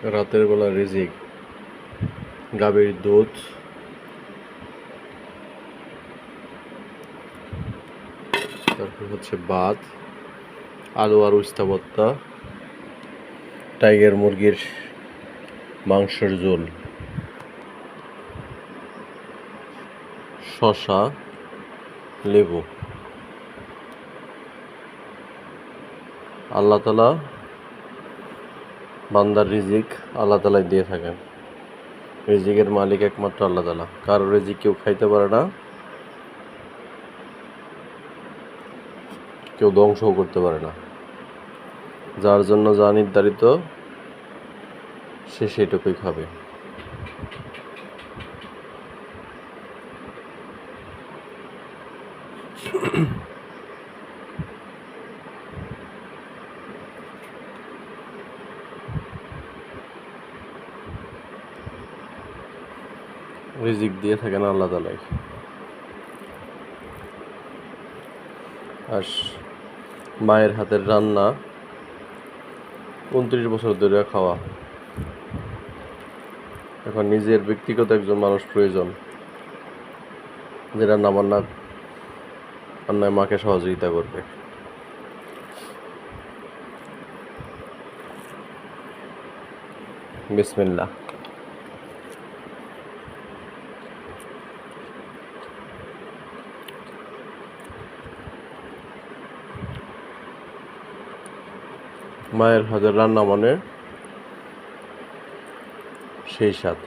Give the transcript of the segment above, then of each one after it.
রাতের বেলা রিজিক, গাভীর দুধ, তারপর হচ্ছে ভাত, আলু আর উস্তা ভর্তা, টাইগার মুরগির মাংসের ঝোল, শসা, লেবু। আল্লাহ তাআলা বান্দার রিজিক আল্লাহ তাআলাই দিয়ে থাকেন। রিজিকের মালিক একমাত্র আল্লাহ তাআলা। কারো রিজিক কেউ খাইতে পারে না, কেউ ধ্বংসও করতে পারে না। যার জন্য যা নির্ধারিত সে সেইটুকুই খাবে। রিজিক দিয়ে থাকেন আল্লাহ তাআলাই। আর মায়ের হাতের রান্না 29 বছর ধরে খাওয়া। এখন নিজের ব্যক্তিগত একজন মানুষ প্রয়োজন যে রান্না বান্না রান্নায় মাকে সহযোগিতা করবে। বিসমিল্লাহ। মায়ের হাতের রান্না মানে সেই স্বাদ।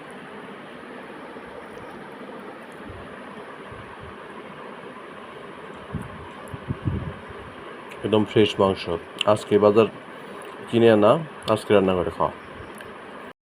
একদম ফ্রেশ মাংস, আজকে বাজার কিনে আনা, আজকে রান্না করে খাওয়া।